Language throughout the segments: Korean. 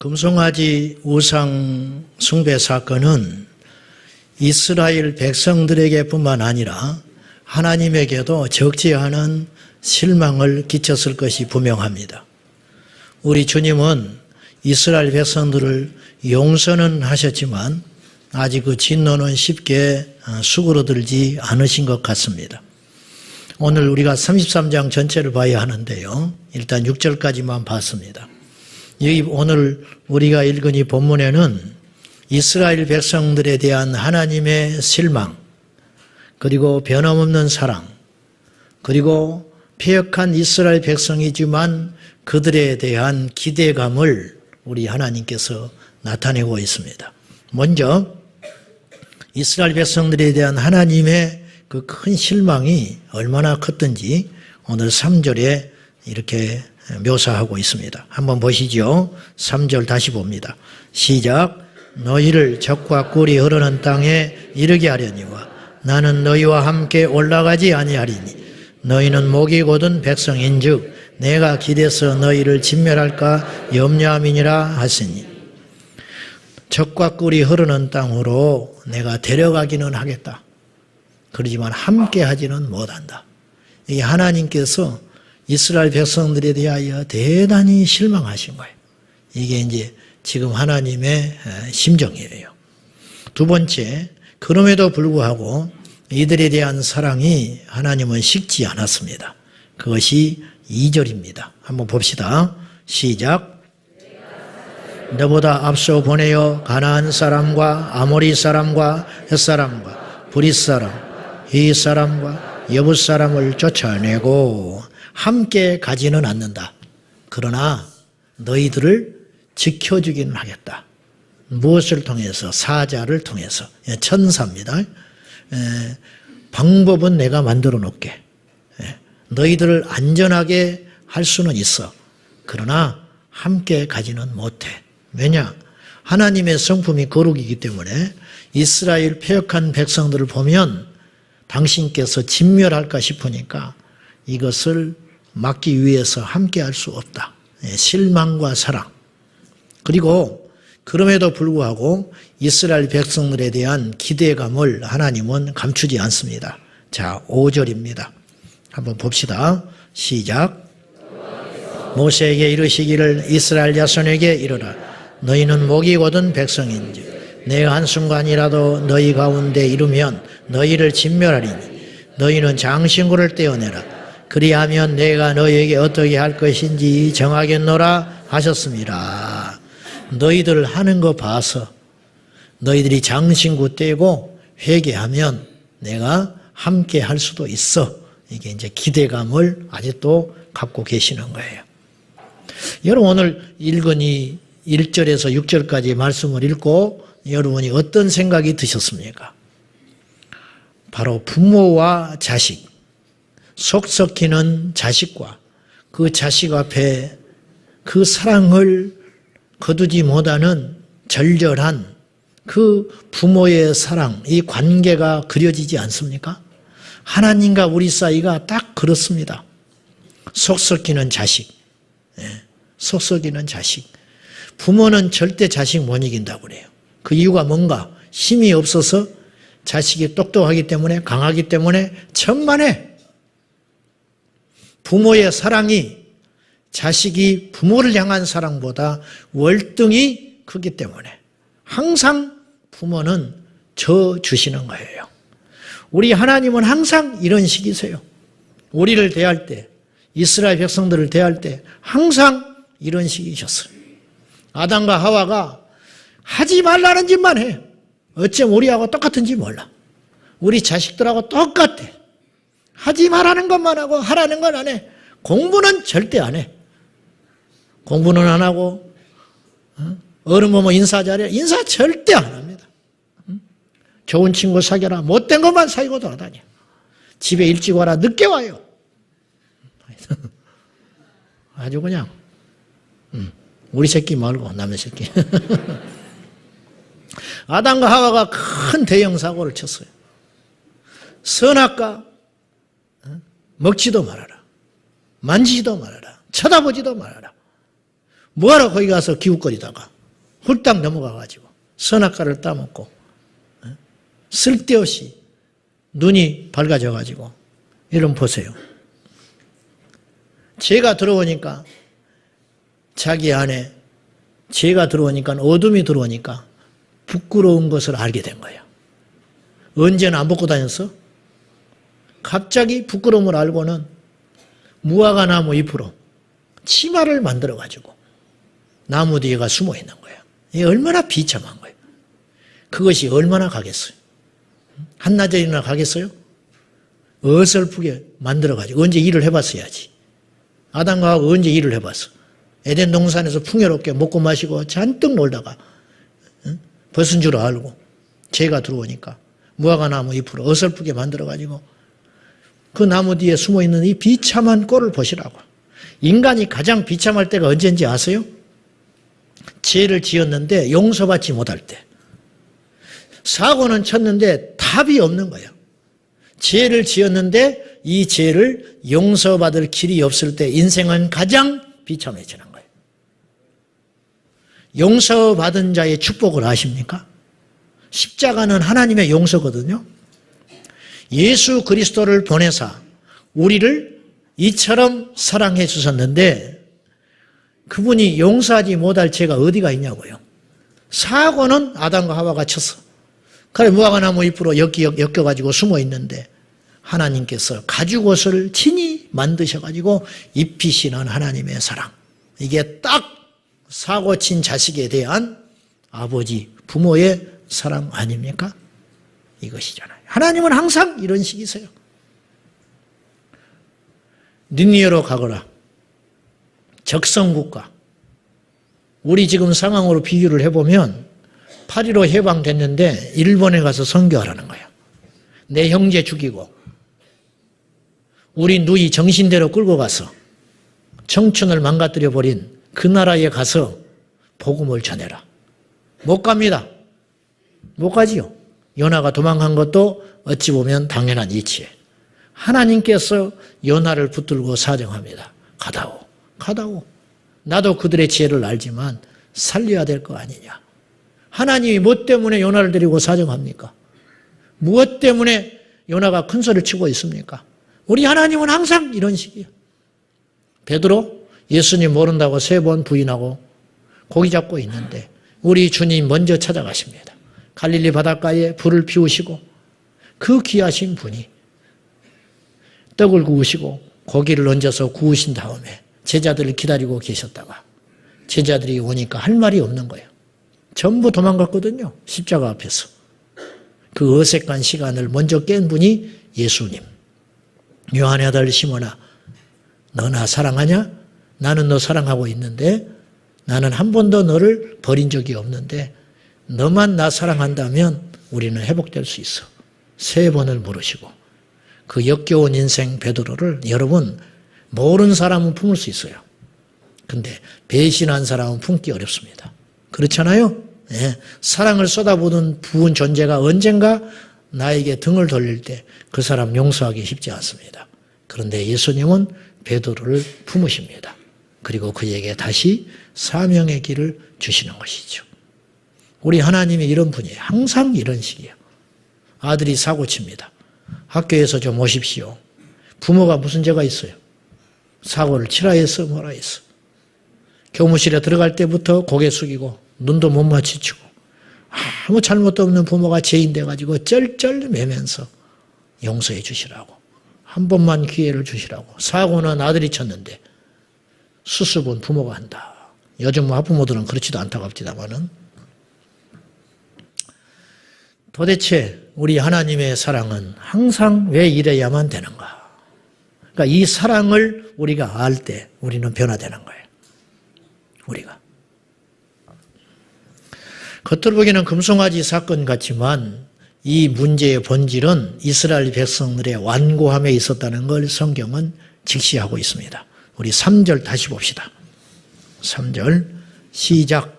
금송아지 우상 숭배 사건은 이스라엘 백성들에게 뿐만 아니라 하나님에게도 적지 않은 실망을 끼쳤을 것이 분명합니다. 우리 주님은 이스라엘 백성들을 용서는 하셨지만 아직 그 진노는 쉽게 수그러들지 않으신 것 같습니다. 오늘 우리가 33장 전체를 봐야 하는데요. 일단 6절까지만 봤습니다. 여기 오늘 우리가 읽은 이 본문에는 이스라엘 백성들에 대한 하나님의 실망, 그리고 변함없는 사랑, 그리고 패역한 이스라엘 백성이지만 그들에 대한 기대감을 우리 하나님께서 나타내고 있습니다. 먼저 이스라엘 백성들에 대한 하나님의 그 큰 실망이 얼마나 컸던지 오늘 3절에 이렇게 묘사하고 있습니다. 한번 보시죠. 3절 다시 봅니다. 시작. 너희를 적과 꿀이 흐르는 땅에 이르게 하려니와 나는 너희와 함께 올라가지 아니하리니 너희는 목이 곧은 백성인즉 내가 기대서 너희를 진멸할까 염려함이니라 하시니 적과 꿀이 흐르는 땅으로 내가 데려가기는 하겠다. 그러지만 함께 하지는 못한다. 이 하나님께서 이스라엘 백성들에 대하여 대단히 실망하신 거예요. 이게 이제 지금 하나님의 심정이에요. 두 번째, 그럼에도 불구하고 이들에 대한 사랑이 하나님은 식지 않았습니다. 그것이 2절입니다. 한번 봅시다. 시작. 너보다 앞서 보내어 가나안 사람과 아모리 사람과 헷 사람과 브릿 사람, 히 사람과 여붓 사람을 쫓아내고 함께 가지는 않는다. 그러나 너희들을 지켜주기는 하겠다. 무엇을 통해서? 사자를 통해서. 천사입니다. 방법은 내가 만들어 놓을게. 너희들을 안전하게 할 수는 있어. 그러나 함께 가지는 못해. 왜냐? 하나님의 성품이 거룩이기 때문에 이스라엘 패역한 백성들을 보면 당신께서 진멸할까 싶으니까 이것을 막기 위해서 함께 할 수 없다. 실망과 사랑. 그리고 그럼에도 불구하고 이스라엘 백성들에 대한 기대감을 하나님은 감추지 않습니다. 자, 5절입니다. 한번 봅시다. 시작. 모세에게 이르시기를 이스라엘 자손에게 이르라. 너희는 목이 곧은 백성인지 내가 한순간이라도 너희 가운데 이르면 너희를 진멸하리니 너희는 장신구를 떼어내라. 그리하면 내가 너희에게 어떻게 할 것인지 정하겠노라 하셨습니다. 너희들 하는 거 봐서 너희들이 장신구 떼고 회개하면 내가 함께 할 수도 있어. 이게 이제 기대감을 아직도 갖고 계시는 거예요. 여러분 오늘 읽은 이 1절에서 6절까지 말씀을 읽고 여러분이 어떤 생각이 드셨습니까? 바로 부모와 자식, 속 썩히는 자식과 그 자식 앞에 그 사랑을 거두지 못하는 절절한 그 부모의 사랑, 이 관계가 그려지지 않습니까? 하나님과 우리 사이가 딱 그렇습니다. 속 썩히는 자식, 속 썩이는 자식. 부모는 절대 자식 못 이긴다고 그래요. 그 이유가 뭔가? 힘이 없어서 자식이 똑똑하기 때문에, 강하기 때문에 천만에 부모의 사랑이 자식이 부모를 향한 사랑보다 월등히 크기 때문에 항상 부모는 져 주시는 거예요. 우리 하나님은 항상 이런 식이세요. 우리를 대할 때, 이스라엘 백성들을 대할 때 항상 이런 식이셨어요. 아담과 하와가 하지 말라는 짓만 해. 어쩜 우리하고 똑같은지 몰라. 우리 자식들하고 똑같아. 하지 말라는 것만 하고 하라는 건 안 해. 공부는 절대 안 해. 공부는 안 하고 어른 보면 인사 잘해. 인사 절대 안 합니다. 좋은 친구 사귀라. 못된 것만 사귀고 돌아다녀. 집에 일찍 와라. 늦게 와요. 아주 그냥 우리 새끼 말고 남의 새끼. 아담과 하와가 큰 대형 사고를 쳤어요. 선악과 먹지도 말아라. 만지지도 말아라. 쳐다보지도 말아라. 뭐하러 거기 가서 기웃거리다가 훌딱 넘어가가지고 선악과를 따먹고 쓸데없이 눈이 밝아져가지고 이런 보세요. 죄가 들어오니까 자기 안에 죄가 들어오니까 어둠이 들어오니까 부끄러운 것을 알게 된 거예요. 언제는 안 벗고 다녔어? 갑자기 부끄러움을 알고는 무화과 나무 잎으로 치마를 만들어가지고 나무 뒤에가 숨어 있는 거예요. 이게 얼마나 비참한 거예요. 그것이 얼마나 가겠어요? 한나절이나 가겠어요? 어설프게 만들어가지고 언제 일을 해봤어야지. 아담과 하와 언제 일을 해봤어? 에덴 동산에서 풍요롭게 먹고 마시고 잔뜩 놀다가 벗은 줄 알고 죄가 들어오니까 무화과 나무 잎으로 어설프게 만들어가지고 그 나무 뒤에 숨어있는 이 비참한 꼴을 보시라고. 인간이 가장 비참할 때가 언제인지 아세요? 죄를 지었는데 용서받지 못할 때. 사고는 쳤는데 답이 없는 거예요. 죄를 지었는데 이 죄를 용서받을 길이 없을 때 인생은 가장 비참해지는 거예요. 용서받은 자의 축복을 아십니까? 십자가는 하나님의 용서거든요. 예수 그리스도를 보내사 우리를 이처럼 사랑해 주셨는데 그분이 용서하지 못할 죄가 어디가 있냐고요. 사고는 아담과 하와가 쳤어. 그래 무화과 나무 잎으로 엮여가지고 숨어 있는데 하나님께서 가죽옷을 친히 만드셔가지고 입히시는 하나님의 사랑. 이게 딱 사고 친 자식에 대한 아버지, 부모의 사랑 아닙니까? 이것이잖아요. 하나님은 항상 이런 식이세요. 니느웨로 가거라. 적성국가. 우리 지금 상황으로 비교를 해보면 8.15 해방됐는데 일본에 가서 선교하라는 거예요. 내 형제 죽이고 우리 누이 정신대로 끌고 가서 청춘을 망가뜨려버린 그 나라에 가서 복음을 전해라. 못 갑니다. 못 가지요. 요나가 도망간 것도 어찌 보면 당연한 이치에 하나님께서 요나를 붙들고 사정합니다. 가다오. 가다오. 나도 그들의 지혜를 알지만 살려야 될 거 아니냐. 하나님이 무엇 때문에 요나를 데리고 사정합니까? 무엇 때문에 요나가 큰 소리를 치고 있습니까? 우리 하나님은 항상 이런 식이에요. 베드로 예수님 모른다고 3번 부인하고 고기 잡고 있는데 우리 주님 먼저 찾아가십니다. 갈릴리 바닷가에 불을 피우시고 그 귀하신 분이 떡을 구우시고 고기를 얹어서 구우신 다음에 제자들을 기다리고 계셨다가 제자들이 오니까 할 말이 없는 거예요. 전부 도망갔거든요. 십자가 앞에서. 그 어색한 시간을 먼저 깬 분이 예수님. 요한의 아들 시몬아, 너 나 사랑하냐? 나는 너 사랑하고 있는데 나는 한 번도 너를 버린 적이 없는데 너만 나 사랑한다면 우리는 회복될 수 있어. 3번을 물으시고 그 역겨운 인생 베드로를 여러분 모르는 사람은 품을 수 있어요. 근데 배신한 사람은 품기 어렵습니다. 그렇잖아요? 네. 사랑을 쏟아부은 부은 존재가 언젠가 나에게 등을 돌릴 때 그 사람 용서하기 쉽지 않습니다. 그런데 예수님은 베드로를 품으십니다. 그리고 그에게 다시 사명의 길을 주시는 것이죠. 우리 하나님이 이런 분이에요. 항상 이런 식이에요. 아들이 사고칩니다. 학교에서 좀 오십시오. 부모가 무슨 죄가 있어요? 사고를 치라 했어 뭐라 했어. 교무실에 들어갈 때부터 고개 숙이고 눈도 못 마주치고 아무 잘못도 없는 부모가 죄인 돼가지고 쩔쩔매면서 용서해 주시라고. 한 번만 기회를 주시라고. 사고는 아들이 쳤는데 수습은 부모가 한다. 요즘 학부모들은 그렇지도 안타깝지다마는 도대체 우리 하나님의 사랑은 항상 왜 이래야만 되는가? 그러니까 이 사랑을 우리가 알 때 우리는 변화되는 거예요. 우리가. 겉으로 보기에는 금송아지 사건 같지만 이 문제의 본질은 이스라엘 백성들의 완고함에 있었다는 걸 성경은 직시하고 있습니다. 우리 3절 다시 봅시다. 3절 시작.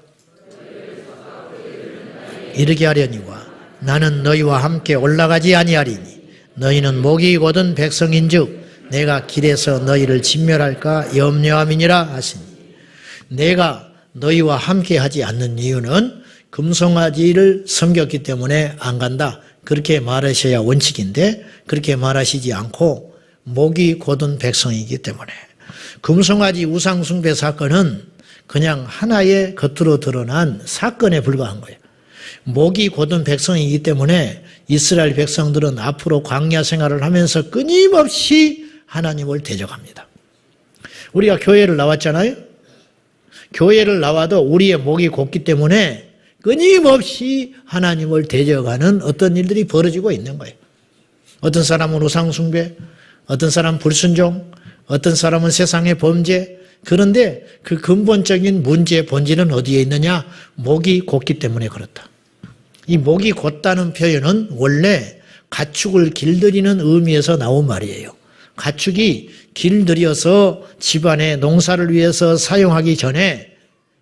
이르게 하려니와 나는 너희와 함께 올라가지 아니하리니 너희는 목이 곧은 백성인즉 내가 길에서 너희를 진멸할까 염려함이니라 하시니 내가 너희와 함께 하지 않는 이유는 금송아지를 섬겼기 때문에 안 간다. 그렇게 말하셔야 원칙인데 그렇게 말하시지 않고 목이 곧은 백성이기 때문에 금송아지 우상숭배 사건은 그냥 하나의 겉으로 드러난 사건에 불과한 거예요. 목이 곧은 백성이기 때문에 이스라엘 백성들은 앞으로 광야 생활을 하면서 끊임없이 하나님을 대적합니다. 우리가 교회를 나왔잖아요. 교회를 나와도 우리의 목이 곧기 때문에 끊임없이 하나님을 대적하는 어떤 일들이 벌어지고 있는 거예요. 어떤 사람은 우상숭배, 어떤 사람은 불순종, 어떤 사람은 세상의 범죄. 그런데 그 근본적인 문제의 본질은 어디에 있느냐? 목이 곧기 때문에 그렇다. 이 목이 곧다는 표현은 원래 가축을 길들이는 의미에서 나온 말이에요. 가축이 길들여서 집안의 농사를 위해서 사용하기 전에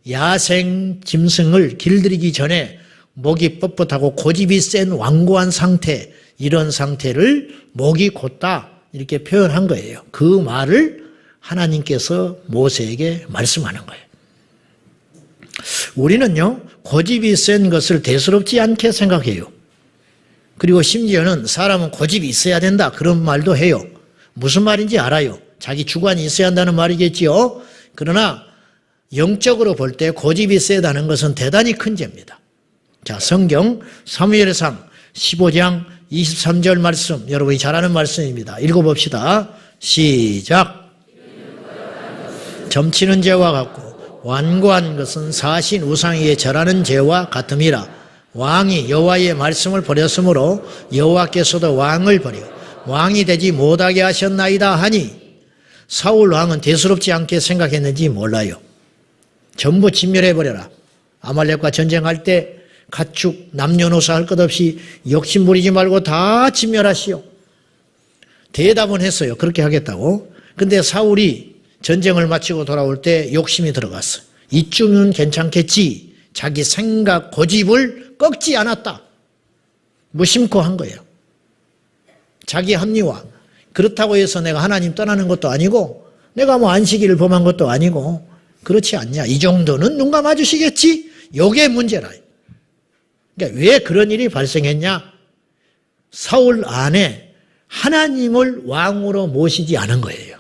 야생 짐승을 길들이기 전에 목이 뻣뻣하고 고집이 센 완고한 상태, 이런 상태를 목이 곧다 이렇게 표현한 거예요. 그 말을 하나님께서 모세에게 말씀하는 거예요. 우리는요, 고집이 센 것을 대수롭지 않게 생각해요. 그리고 심지어는 사람은 고집이 있어야 된다 그런 말도 해요. 무슨 말인지 알아요. 자기 주관이 있어야 한다는 말이겠지요. 그러나 영적으로 볼 때 고집이 세다는 것은 대단히 큰 죄입니다. 자, 성경 사무엘상 15장 23절 말씀, 여러분이 잘 아는 말씀입니다. 읽어봅시다. 시작. 점치는 죄와 같고 완고한 것은 사신 우상에게 절하는 죄와 같음이라. 왕이 여호와의 말씀을 버렸으므로 여호와께서도 왕을 버려 왕이 되지 못하게 하셨나이다 하니, 사울 왕은 대수롭지 않게 생각했는지 몰라요. 전부 진멸해버려라. 아말렉과 전쟁할 때 가축 남녀노소 할 것 없이 욕심 부리지 말고 다 진멸하시오. 대답은 했어요. 그렇게 하겠다고. 근데 사울이 전쟁을 마치고 돌아올 때 욕심이 들어갔어. 이쯤은 괜찮겠지. 자기 생각, 고집을 꺾지 않았다. 무심코 한 거예요. 자기 합리화. 그렇다고 해서 내가 하나님 떠나는 것도 아니고 내가 뭐 안식일을 범한 것도 아니고 그렇지 않냐. 이 정도는 눈 감아주시겠지. 이게 문제라. 그러니까 왜 그런 일이 발생했냐. 사울 안에 하나님을 왕으로 모시지 않은 거예요.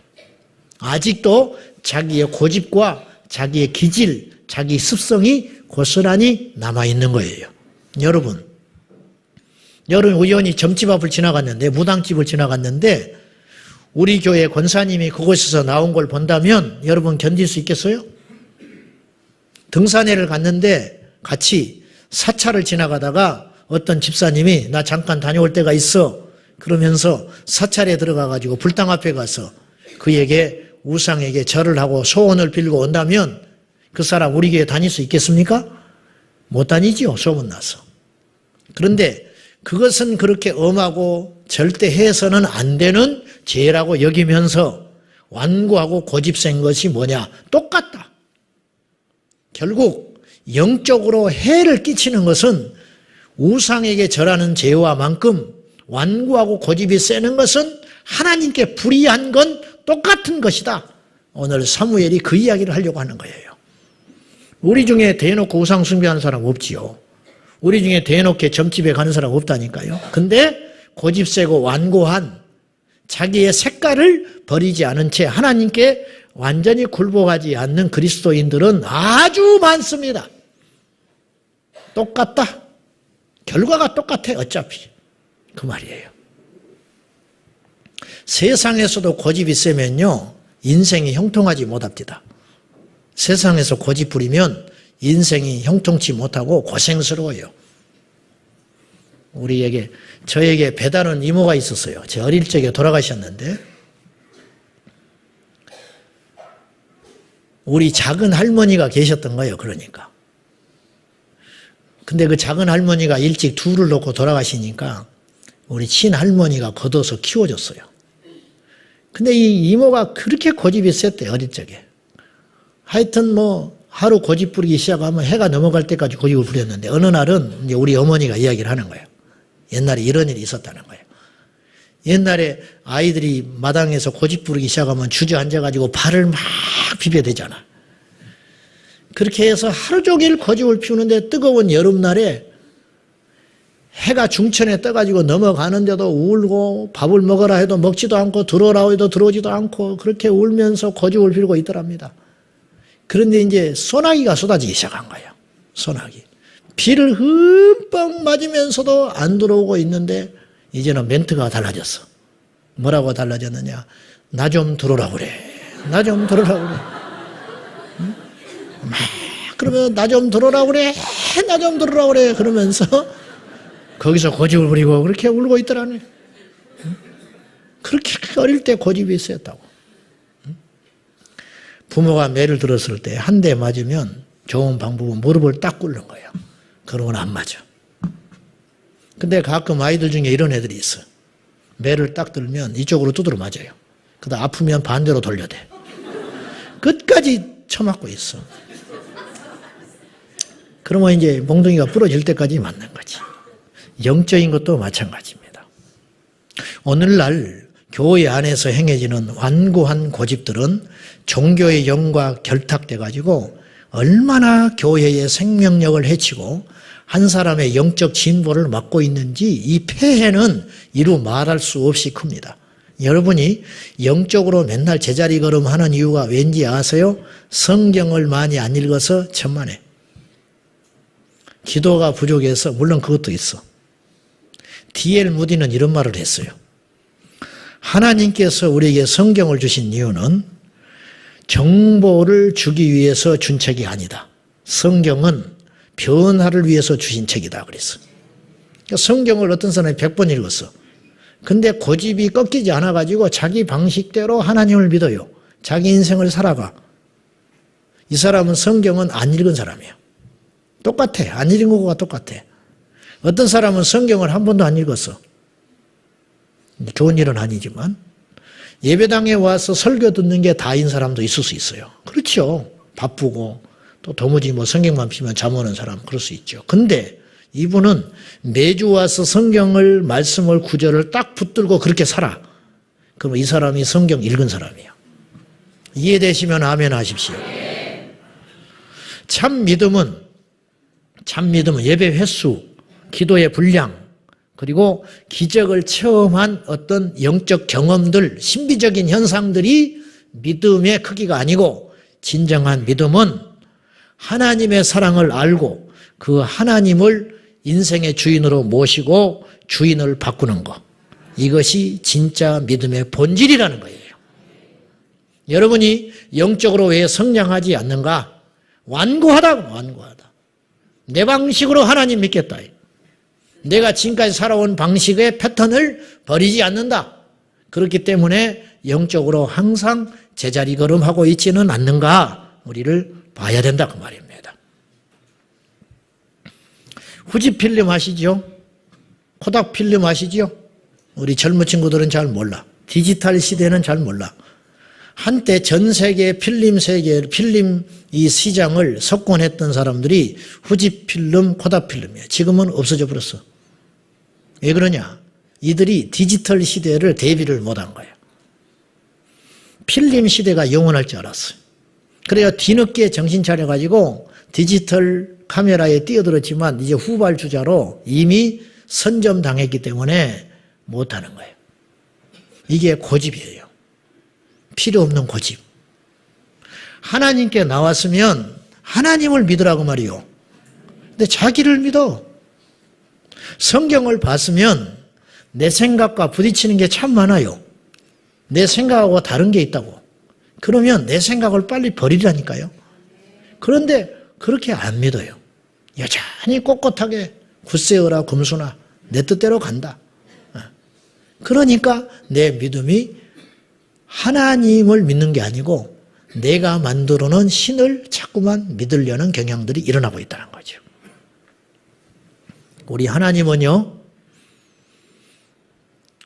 아직도 자기의 고집과 자기의 기질, 자기 습성이 고스란히 남아있는 거예요. 여러분 우연히 점집 앞을 지나갔는데, 무당집을 지나갔는데 우리 교회 권사님이 그곳에서 나온 걸 본다면 여러분 견딜 수 있겠어요? 등산회를 갔는데 같이 사찰을 지나가다가 어떤 집사님이 나 잠깐 다녀올 때가 있어 그러면서 사찰에 들어가가지고 불당 앞에 가서 그에게 우상에게 절을 하고 소원을 빌고 온다면 그 사람 우리 교회 다닐 수 있겠습니까? 못 다니지요. 소문나서. 그런데 그것은 그렇게 엄하고 절대 해서는 안 되는 죄라고 여기면서 완고하고 고집센 것이 뭐냐? 똑같다. 결국 영적으로 해를 끼치는 것은 우상에게 절하는 죄와 만큼 완고하고 고집이 세는 것은 하나님께 불의한 건 똑같은 것이다. 오늘 사무엘이 그 이야기를 하려고 하는 거예요. 우리 중에 대놓고 우상 숭배하는 사람 없지요. 우리 중에 대놓고 점집에 가는 사람 없다니까요. 근데 고집 세고 완고한 자기의 색깔을 버리지 않은 채 하나님께 완전히 굴복하지 않는 그리스도인들은 아주 많습니다. 똑같다. 결과가 똑같아 어차피. 그 말이에요. 세상에서도 고집이 세면요 인생이 형통하지 못합니다. 세상에서 고집 부리면 인생이 형통치 못하고 고생스러워요. 저에게 배다른 이모가 있었어요. 제 어릴 적에 돌아가셨는데 우리 작은 할머니가 계셨던 거예요. 그러니까. 근데 그 작은 할머니가 일찍 둘을 놓고 돌아가시니까 우리 친할머니가 걷어서 키워줬어요. 근데 이 이모가 그렇게 고집이 셌대요. 어릴 적에. 하여튼 하루 고집 부리기 시작하면 해가 넘어갈 때까지 고집을 부렸는데 어느 날은 이제 우리 어머니가 이야기를 하는 거예요. 옛날에 이런 일이 있었다는 거예요. 옛날에 아이들이 마당에서 고집 부리기 시작하면 주저앉아가지고 발을 막 비벼대잖아. 그렇게 해서 하루 종일 고집을 피우는데 뜨거운 여름날에 해가 중천에 떠가지고 넘어가는데도 울고 밥을 먹으라 해도 먹지도 않고 들어오라 해도 들어오지도 않고 그렇게 울면서 고집을 피우고 있더랍니다. 그런데 이제 소나기가 쏟아지기 시작한 거예요. 소나기. 비를 흠뻑 맞으면서도 안 들어오고 있는데 이제는 멘트가 달라졌어. 뭐라고 달라졌느냐. 나 좀 들어오라 그래. 나 좀 들어오라 그래. 응? 막 그러면 나 좀 들어오라 그래. 나 좀 들어오라 그래. 그러면서 거기서 고집을 부리고 그렇게 울고 있더라네. 응? 그렇게 어릴 때 고집이 있었다고. 응? 부모가 매를 들었을 때 한 대 맞으면 좋은 방법은 무릎을 딱 꿇는 거예요. 그러고는 안 맞아. 근데 가끔 아이들 중에 이런 애들이 있어. 매를 딱 들면 이쪽으로 두드려 맞아요. 그다음 아프면 반대로 돌려대. 끝까지 쳐맞고 있어. 그러면 이제 몽둥이가 부러질 때까지 맞는 거지. 영적인 것도 마찬가지입니다. 오늘날 교회 안에서 행해지는 완고한 고집들은 종교의 영과 결탁돼 가지고 얼마나 교회의 생명력을 해치고 한 사람의 영적 진보를 막고 있는지 이 폐해는 이루 말할 수 없이 큽니다. 여러분이 영적으로 맨날 제자리 걸음하는 이유가 왠지 아세요? 성경을 많이 안 읽어서 천만에. 기도가 부족해서 물론 그것도 있어. D.L. 무디는 이런 말을 했어요. 하나님께서 우리에게 성경을 주신 이유는 정보를 주기 위해서 준 책이 아니다. 성경은 변화를 위해서 주신 책이다 그랬어. 그러니까 성경을 어떤 사람이 100번 읽었어. 근데 고집이 꺾이지 않아가지고 자기 방식대로 하나님을 믿어요. 자기 인생을 살아가. 이 사람은 성경은 안 읽은 사람이에요. 똑같아. 안 읽은 거가 똑같아. 어떤 사람은 성경을 한 번도 안 읽었어. 좋은 일은 아니지만 예배당에 와서 설교 듣는 게 다인 사람도 있을 수 있어요. 그렇죠. 바쁘고 또 도무지 뭐 성경만 피면 잠 오는 사람 그럴 수 있죠. 근데 이분은 매주 와서 성경을 말씀을 구절을 딱 붙들고 그렇게 살아. 그럼 이 사람이 성경 읽은 사람이에요. 이해되시면 아멘 하십시오. 참 믿음은 예배 횟수, 기도의 분량, 그리고 기적을 체험한 어떤 영적 경험들, 신비적인 현상들이 믿음의 크기가 아니고 진정한 믿음은 하나님의 사랑을 알고 그 하나님을 인생의 주인으로 모시고 주인을 바꾸는 것. 이것이 진짜 믿음의 본질이라는 거예요. 여러분이 영적으로 왜 성장하지 않는가? 완고하다. 내 방식으로 하나님 믿겠다. 내가 지금까지 살아온 방식의 패턴을 버리지 않는다. 그렇기 때문에 영적으로 항상 제자리 걸음하고 있지는 않는가? 우리를 봐야 된다 그 말입니다. 후지 필름 아시죠? 코닥 필름 아시죠? 우리 젊은 친구들은 잘 몰라. 디지털 시대는 잘 몰라. 한때 전 세계 필름 이 시장을 석권했던 사람들이 후지 필름, 코닥 필름이에요. 지금은 없어져 버렸어. 왜 그러냐? 이들이 디지털 시대를 대비를 못한 거예요. 필름 시대가 영원할 줄 알았어요. 그래야 뒤늦게 정신 차려가지고 디지털 카메라에 뛰어들었지만 이제 후발주자로 이미 선점당했기 때문에 못하는 거예요. 이게 고집이에요. 필요 없는 고집. 하나님께 나왔으면 하나님을 믿으라고 말이요. 근데 자기를 믿어. 성경을 봤으면 내 생각과 부딪히는 게 참 많아요. 내 생각하고 다른 게 있다고. 그러면 내 생각을 빨리 버리라니까요. 그런데 그렇게 안 믿어요. 여전히 꼿꼿하게 굳세어라 금수나 내 뜻대로 간다. 그러니까 내 믿음이 하나님을 믿는 게 아니고 내가 만들어 놓은 신을 자꾸만 믿으려는 경향들이 일어나고 있다는 거죠. 우리 하나님은요,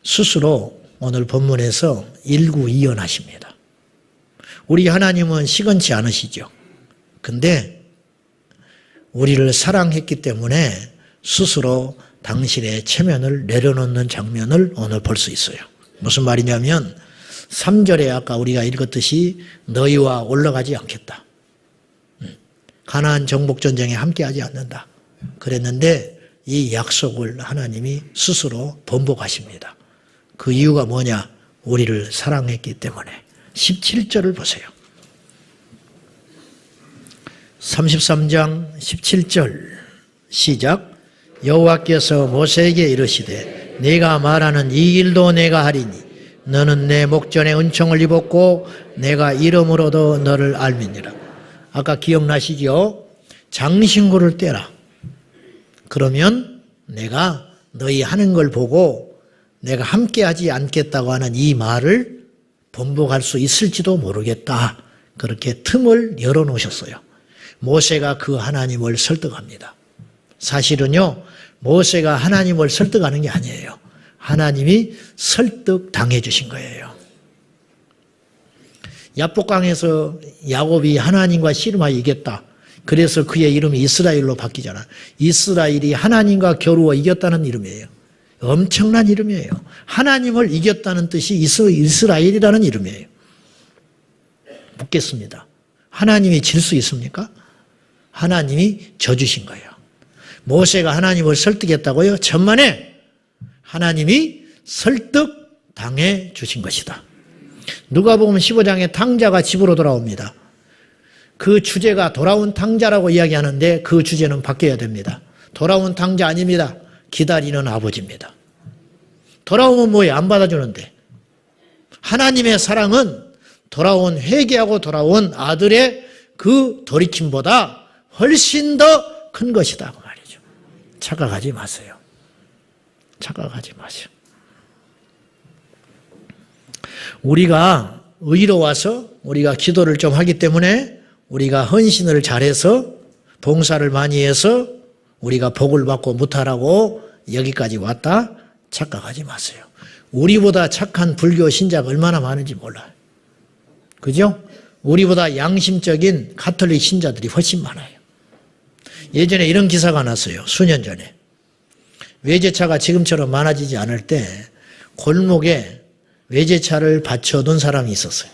스스로 오늘 본문에서 일구이연하십니다. 우리 하나님은 시건치 않으시죠. 근데 우리를 사랑했기 때문에 스스로 당신의 체면을 내려놓는 장면을 오늘 볼 수 있어요. 무슨 말이냐면 3절에 아까 우리가 읽었듯이 너희와 올라가지 않겠다. 가나안 정복 전쟁에 함께하지 않는다. 그랬는데 이 약속을 하나님이 스스로 번복하십니다. 그 이유가 뭐냐? 우리를 사랑했기 때문에. 17절을 보세요. 33장 17절 시작. 여호와께서 모세에게 이르시되 네가 말하는 이 일도 내가 하리니 너는 내 목전에 은총을 입었고 내가 이름으로도 너를 알미니라. 아까 기억나시죠? 장신구를 떼라. 그러면 내가 너희 하는 걸 보고 내가 함께하지 않겠다고 하는 이 말을 번복할 수 있을지도 모르겠다. 그렇게 틈을 열어놓으셨어요. 모세가 그 하나님을 설득합니다. 사실은요, 모세가 하나님을 설득하는 게 아니에요. 하나님이 설득당해 주신 거예요. 야복강에서 야곱이 하나님과 씨름하여 이겼다. 그래서 그의 이름이 이스라엘로 바뀌잖아. 이스라엘이 하나님과 겨루어 이겼다는 이름이에요. 엄청난 이름이에요. 하나님을 이겼다는 뜻이 이스라엘이라는 이름이에요. 묻겠습니다. 하나님이 질 수 있습니까? 하나님이 져주신 거예요. 모세가 하나님을 설득했다고요? 천만에 하나님이 설득당해 주신 것이다. 누가복음 15장에 탕자가 집으로 돌아옵니다. 그 주제가 돌아온 탕자라고 이야기하는데 그 주제는 바뀌어야 됩니다. 돌아온 탕자 아닙니다. 기다리는 아버지입니다. 돌아오면 뭐예요? 안 받아주는데. 하나님의 사랑은 돌아온, 회개하고 돌아온 아들의 그 돌이킴보다 훨씬 더 큰 것이다 그 말이죠. 착각하지 마세요. 착각하지 마세요. 우리가 의로워서 우리가 기도를 좀 하기 때문에 우리가 헌신을 잘해서 봉사를 많이 해서 우리가 복을 받고 무탈하고 여기까지 왔다? 착각하지 마세요. 우리보다 착한 불교 신자가 얼마나 많은지 몰라요. 그죠? 우리보다 양심적인 가톨릭 신자들이 훨씬 많아요. 예전에 이런 기사가 났어요. 수년 전에. 외제차가 지금처럼 많아지지 않을 때 골목에 외제차를 받쳐둔 사람이 있었어요.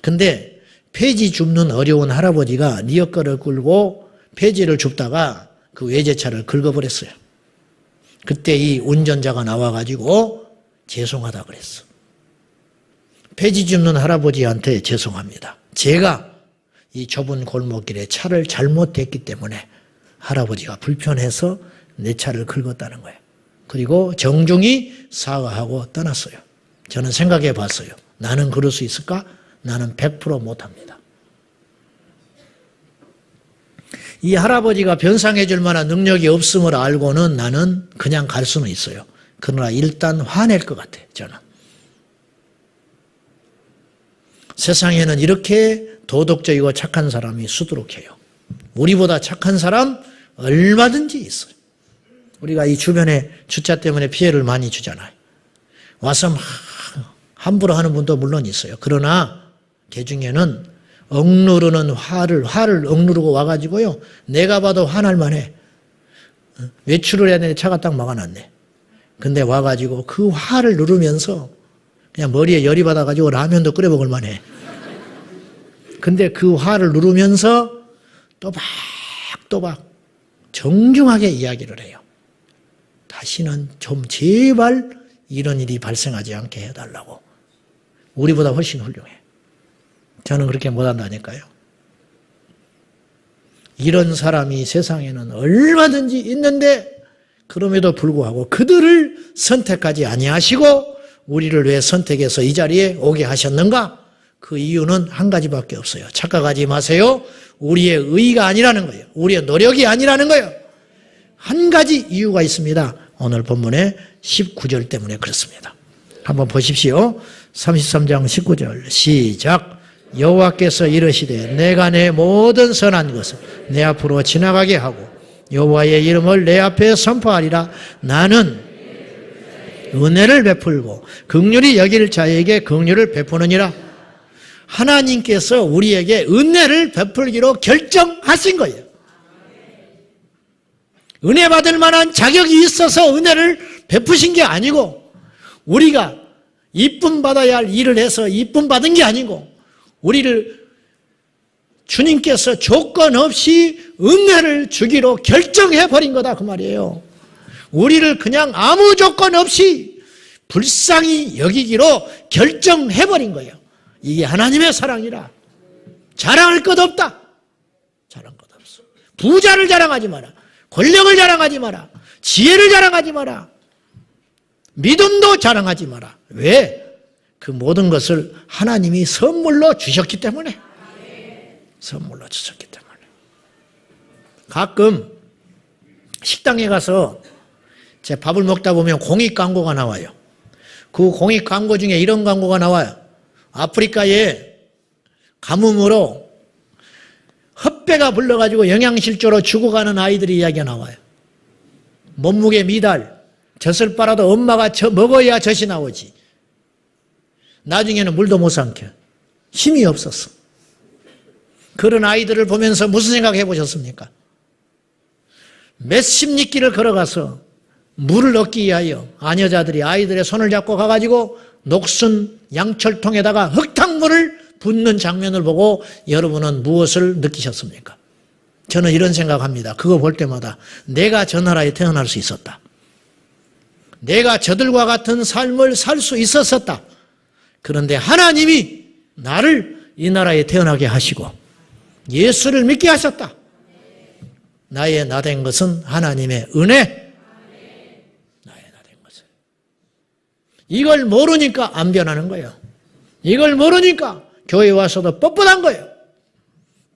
근데 폐지 줍는 어려운 할아버지가 리어커를 끌고 폐지를 줍다가 그 외제차를 긁어버렸어요. 그때 이 운전자가 나와가지고 죄송하다 그랬어. 폐지 줍는 할아버지한테 죄송합니다. 제가 이 좁은 골목길에 차를 잘못 댔기 때문에 할아버지가 불편해서 내 차를 긁었다는 거예요. 그리고 정중히 사과하고 떠났어요. 저는 생각해 봤어요. 나는 그럴 수 있을까? 나는 100% 못합니다. 이 할아버지가 변상해 줄 만한 능력이 없음을 알고는 나는 그냥 갈 수는 있어요. 그러나 일단 화낼 것 같아요. 저는. 세상에는 이렇게 도덕적이고 착한 사람이 수두룩해요. 우리보다 착한 사람 얼마든지 있어요. 우리가 이 주변에 주차 때문에 피해를 많이 주잖아요. 와서 막 함부로 하는 분도 물론 있어요. 그러나 그 중에는 억누르는 화를 억누르고 와가지고요. 내가 봐도 화날 만해. 외출을 해야 되는데 차가 딱 막아놨네. 근데 와가지고 그 화를 누르면서 그냥 머리에 열이 받아가지고 라면도 끓여 먹을 만해. 근데 그 화를 누르면서 또박또박 정중하게 이야기를 해요. 다시는 좀 제발 이런 일이 발생하지 않게 해달라고. 우리보다 훨씬 훌륭해. 저는 그렇게 못한다니까요. 이런 사람이 세상에는 얼마든지 있는데 그럼에도 불구하고 그들을 선택하지 아니하시고 우리를 왜 선택해서 이 자리에 오게 하셨는가? 그 이유는 한 가지밖에 없어요. 착각하지 마세요. 우리의 의의가 아니라는 거예요. 우리의 노력이 아니라는 거예요. 한 가지 이유가 있습니다. 오늘 본문의 19절 때문에 그렇습니다. 한번 보십시오. 33장 19절 시작. 여호와께서 이르시되 내가 내 모든 선한 것을 내 앞으로 지나가게 하고 여호와의 이름을 내 앞에 선포하리라. 나는 은혜를 베풀고 긍휼히 여길 자에게 긍휼을 베푸느니라. 하나님께서 우리에게 은혜를 베풀기로 결정하신 거예요. 은혜 받을 만한 자격이 있어서 은혜를 베푸신 게 아니고 우리가 이쁨 받아야 할 일을 해서 이쁨 받은 게 아니고 우리를 주님께서 조건 없이 은혜를 주기로 결정해버린 거다 그 말이에요. 우리를 그냥 아무 조건 없이 불쌍히 여기기로 결정해버린 거예요. 이게 하나님의 사랑이라. 자랑할 것 없다. 자랑할 것 없어. 부자를 자랑하지 마라. 권력을 자랑하지 마라. 지혜를 자랑하지 마라. 믿음도 자랑하지 마라. 왜? 그 모든 것을 하나님이 선물로 주셨기 때문에. 선물로 주셨기 때문에. 가끔 식당에 가서 제 밥을 먹다 보면 공익 광고가 나와요. 그 공익 광고 중에 이런 광고가 나와요. 아프리카에 가뭄으로 헛배가 불러가지고 영양실조로 죽어가는 아이들이 이야기가 나와요. 몸무게 미달, 젖을 빨아도 엄마가 먹어야 젖이 나오지. 나중에는 물도 못 삼켜. 힘이 없었어. 그런 아이들을 보면서 무슨 생각 해보셨습니까? 몇십 리길을 걸어가서 물을 얻기 위하여 아녀자들이 아이들의 손을 잡고 가가지고 녹슨 양철통에다가 흙탕물을 붓는 장면을 보고 여러분은 무엇을 느끼셨습니까? 저는 이런 생각합니다. 그거 볼 때마다 내가 저 나라에 태어날 수 있었다. 내가 저들과 같은 삶을 살 수 있었었다. 그런데 하나님이 나를 이 나라에 태어나게 하시고 예수를 믿게 하셨다. 나의 나 된 것은 하나님의 은혜. 나의 나 된 것은. 이걸 모르니까 안 변하는 거예요. 이걸 모르니까 교회 와서도 뻣뻣한 거예요.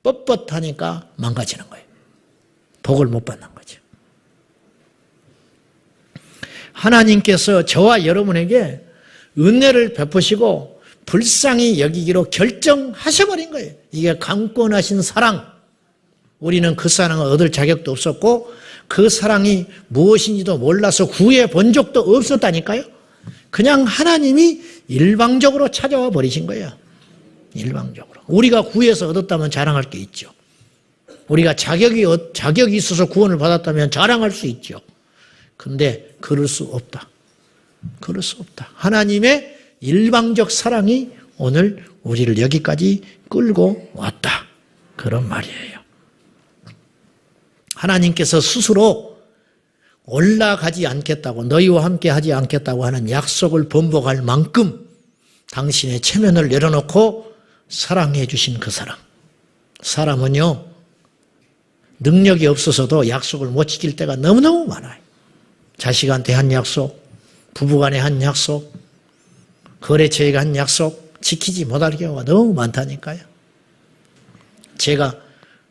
뻣뻣하니까 망가지는 거예요. 복을 못 받는 거죠. 하나님께서 저와 여러분에게 은혜를 베푸시고 불쌍히 여기기로 결정하셔버린 거예요. 이게 강권하신 사랑. 우리는 그 사랑을 얻을 자격도 없었고 그 사랑이 무엇인지도 몰라서 구해 본 적도 없었다니까요. 그냥 하나님이 일방적으로 찾아와 버리신 거예요. 일방적으로. 우리가 구해서 얻었다면 자랑할 게 있죠. 우리가 자격이 있어서 구원을 받았다면 자랑할 수 있죠. 근데 그럴 수 없다. 그럴 수 없다. 하나님의 일방적 사랑이 오늘 우리를 여기까지 끌고 왔다. 그런 말이에요. 하나님께서 스스로 올라가지 않겠다고, 너희와 함께 하지 않겠다고 하는 약속을 번복할 만큼 당신의 체면을 내려놓고 사랑해 주신 그 사랑. 사람은요, 능력이 없어서도 약속을 못 지킬 때가 너무너무 많아요. 자식한테 한 약속, 부부간에 한 약속, 거래처에 한 약속 지키지 못할 경우가 너무 많다니까요. 제가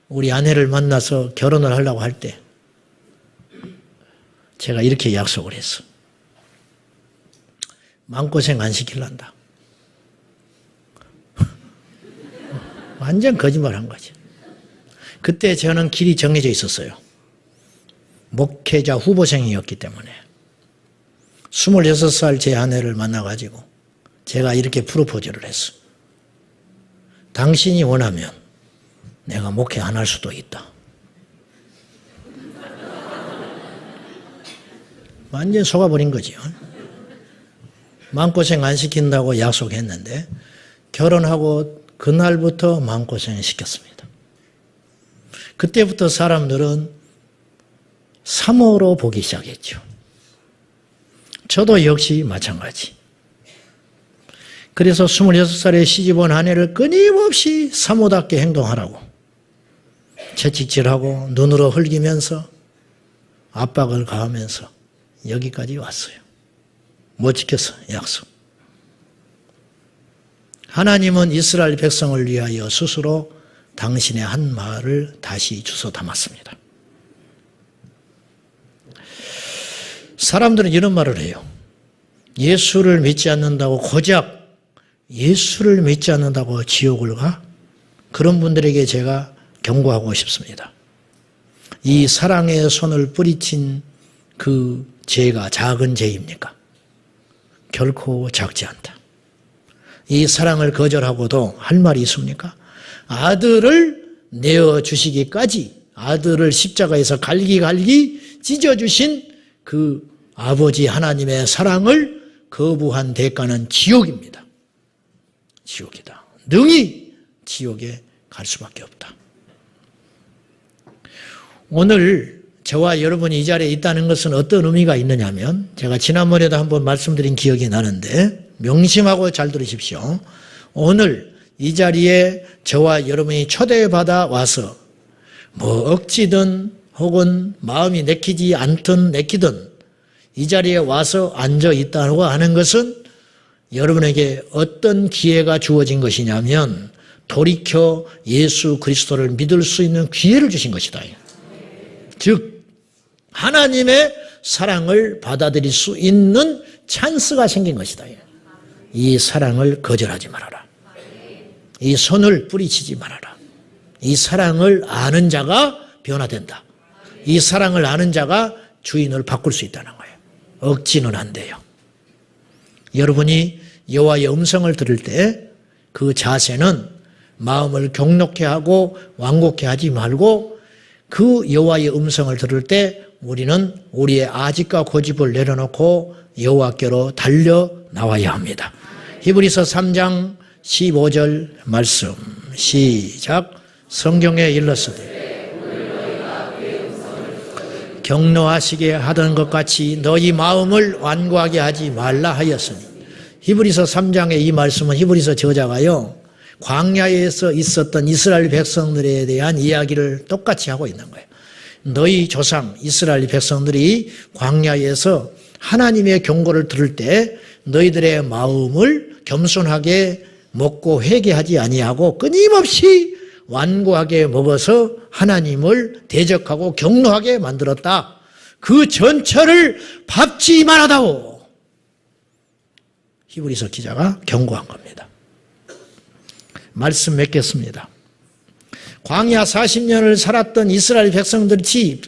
우리 아내를 만나서 결혼을 하려고 할 때 제가 이렇게 약속을 했어. 마음고생 안 시킬란다. 완전 거짓말한 거지. 그때 저는 길이 정해져 있었어요. 목회자 후보생이었기 때문에 26살 제 아내를 만나가지고 제가 이렇게 프로포즈를 했어. 당신이 원하면 내가 목회 안 할 수도 있다. 완전 속아버린 거지요. 마음고생 안 시킨다고 약속했는데 결혼하고 그날부터 마음고생을 시켰습니다. 그때부터 사람들은 사모로 보기 시작했죠. 저도 역시 마찬가지. 그래서 26살에 시집온 아내를 끊임없이 사모답게 행동하라고 채찍질하고 눈으로 흘기면서 압박을 가하면서 여기까지 왔어요. 못 지켰어, 약속. 하나님은 이스라엘 백성을 위하여 스스로 당신의 한 말을 다시 주워 담았습니다. 사람들은 이런 말을 해요. 예수를 믿지 않는다고 고작 예수를 믿지 않는다고 지옥을 가? 그런 분들에게 제가 경고하고 싶습니다. 이 사랑의 손을 뿌리친 그 죄가 작은 죄입니까? 결코 작지 않다. 이 사랑을 거절하고도 할 말이 있습니까? 아들을 내어주시기까지 아들을 십자가에서 갈기갈기 찢어주신 그 아버지 하나님의 사랑을 거부한 대가는 지옥입니다. 지옥이다. 능히 지옥에 갈 수밖에 없다. 오늘 저와 여러분이 이 자리에 있다는 것은 어떤 의미가 있느냐면 제가 지난번에도 한번 말씀드린 기억이 나는데 명심하고 잘 들으십시오. 오늘 이 자리에 저와 여러분이 초대받아 와서 뭐 억지든 혹은 마음이 내키지 않든 내키든 이 자리에 와서 앉아 있다고 하는 것은 여러분에게 어떤 기회가 주어진 것이냐면 돌이켜 예수 그리스도를 믿을 수 있는 기회를 주신 것이다. 즉 하나님의 사랑을 받아들일 수 있는 찬스가 생긴 것이다. 이 사랑을 거절하지 말아라. 이 손을 뿌리치지 말아라. 이 사랑을 아는 자가 변화된다. 이 사랑을 아는 자가 주인을 바꿀 수 있다는 거예요. 억지는 안 돼요. 여러분이 여호와의 음성을 들을 때 그 자세는 마음을 경록해 하고 완곡해 하지 말고 그 여호와의 음성을 들을 때 우리는 우리의 아집과 고집을 내려놓고 여호와께로 달려 나와야 합니다. 히브리서 3장 15절 말씀 시작. 성경에 일렀으되 격노하시게 하던 것 같이 너희 마음을 완고하게 하지 말라 하였으니. 히브리서 3장의 이 말씀은 히브리서 저자가요 광야에서 있었던 이스라엘 백성들에 대한 이야기를 똑같이 하고 있는 거예요. 너희 조상 이스라엘 백성들이 광야에서 하나님의 경고를 들을 때 너희들의 마음을 겸손하게 먹고 회개하지 아니하고 끊임없이 완고하게 먹어서 하나님을 대적하고 경노하게 만들었다. 그 전철을 밟지 말아다오. 히브리서 기자가 경고한 겁니다. 말씀 맺겠습니다. 광야 40년을 살았던 이스라엘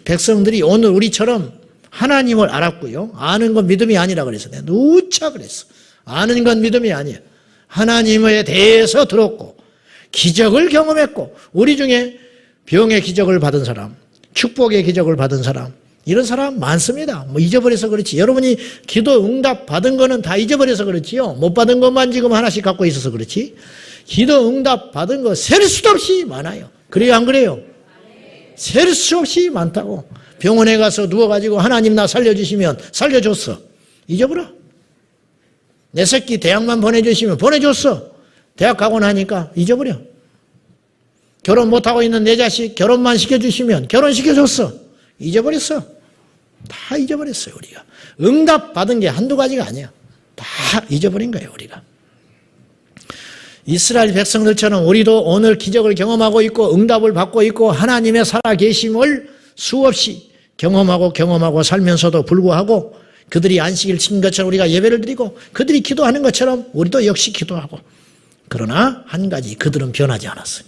백성들이 오늘 우리처럼 하나님을 알았고요. 아는 건 믿음이 아니라 그래서 내가 누차 그랬어. 아는 건 믿음이 아니야. 하나님에 대해서 들었고 기적을 경험했고 우리 중에 병의 기적을 받은 사람, 축복의 기적을 받은 사람 이런 사람 많습니다. 뭐 잊어버려서 그렇지. 여러분이 기도 응답 받은 거는 다 잊어버려서 그렇지요. 못 받은 것만 지금 하나씩 갖고 있어서 그렇지. 기도 응답 받은 거 셀 수도 없이 많아요. 그래요 안 그래요? 셀 수 없이 많다고. 병원에 가서 누워가지고 하나님 나 살려주시면 살려줬어. 잊어버려. 내 새끼 대학만 보내주시면 보내줬어. 대학 가고 나니까 잊어버려. 결혼 못하고 있는 내 자식 결혼만 시켜주시면 결혼시켜줬어. 잊어버렸어. 다 잊어버렸어요 우리가. 응답 받은 게 한두 가지가 아니야. 다 잊어버린 거예요 우리가. 이스라엘 백성들처럼 우리도 오늘 기적을 경험하고 있고 응답을 받고 있고 하나님의 살아계심을 수없이 경험하고 살면서도 불구하고 그들이 안식일 지킨 것처럼 우리가 예배를 드리고 그들이 기도하는 것처럼 우리도 역시 기도하고 그러나 한 가지 그들은 변하지 않았어요.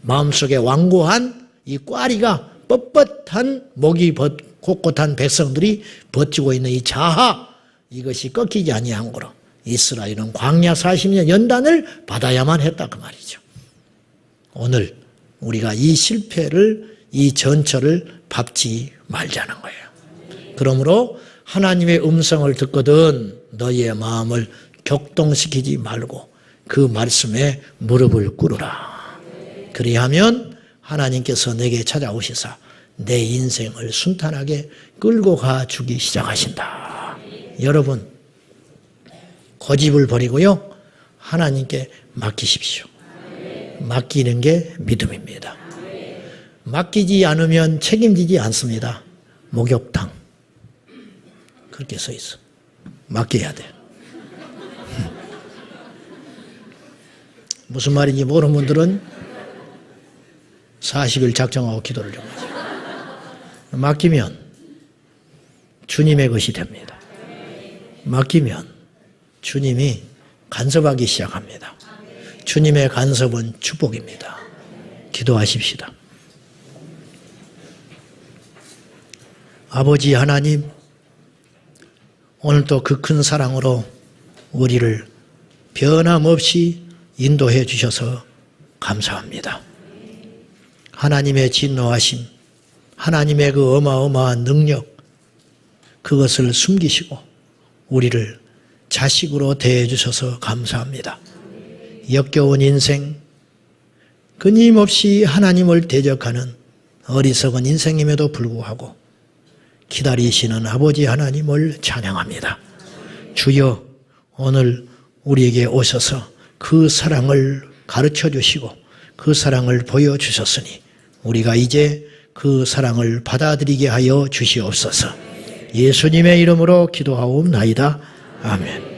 마음속에 완고한 이 꽈리가 뻣뻣한 목이 꼿꼿한 백성들이 버티고 있는 이 자하 이것이 꺾이지 아니한 거로 이스라엘은 광야 40년 연단을 받아야만 했다 그 말이죠. 오늘 우리가 이 실패를 이 전철을 밟지 말자는 거예요. 그러므로 하나님의 음성을 듣거든 너희의 마음을 격동시키지 말고 그 말씀에 무릎을 꿇으라. 그리하면 하나님께서 내게 찾아오시사 내 인생을 순탄하게 끌고 가주기 시작하신다. 여러분 고집을 버리고요 하나님께 맡기십시오. 맡기는 게 믿음입니다. 맡기지 않으면 책임지지 않습니다. 목욕탕 그렇게 써 있어. 맡겨야 돼. 무슨 말인지 모르는 분들은 40일 작정하고 기도를 좀 하죠. 맡기면 주님의 것이 됩니다. 맡기면 주님이 간섭하기 시작합니다. 주님의 간섭은 축복입니다. 기도하십시다. 아버지 하나님, 오늘도 그 큰 사랑으로 우리를 변함없이 인도해 주셔서 감사합니다. 하나님의 진노하심, 하나님의 그 어마어마한 능력, 그것을 숨기시고 우리를 자식으로 대해 주셔서 감사합니다. 역겨운 인생, 끊임없이 하나님을 대적하는 어리석은 인생임에도 불구하고 기다리시는 아버지 하나님을 찬양합니다. 주여, 오늘 우리에게 오셔서 그 사랑을 가르쳐 주시고 그 사랑을 보여주셨으니 우리가 이제 그 사랑을 받아들이게 하여 주시옵소서. 예수님의 이름으로 기도하옵나이다. 아멘.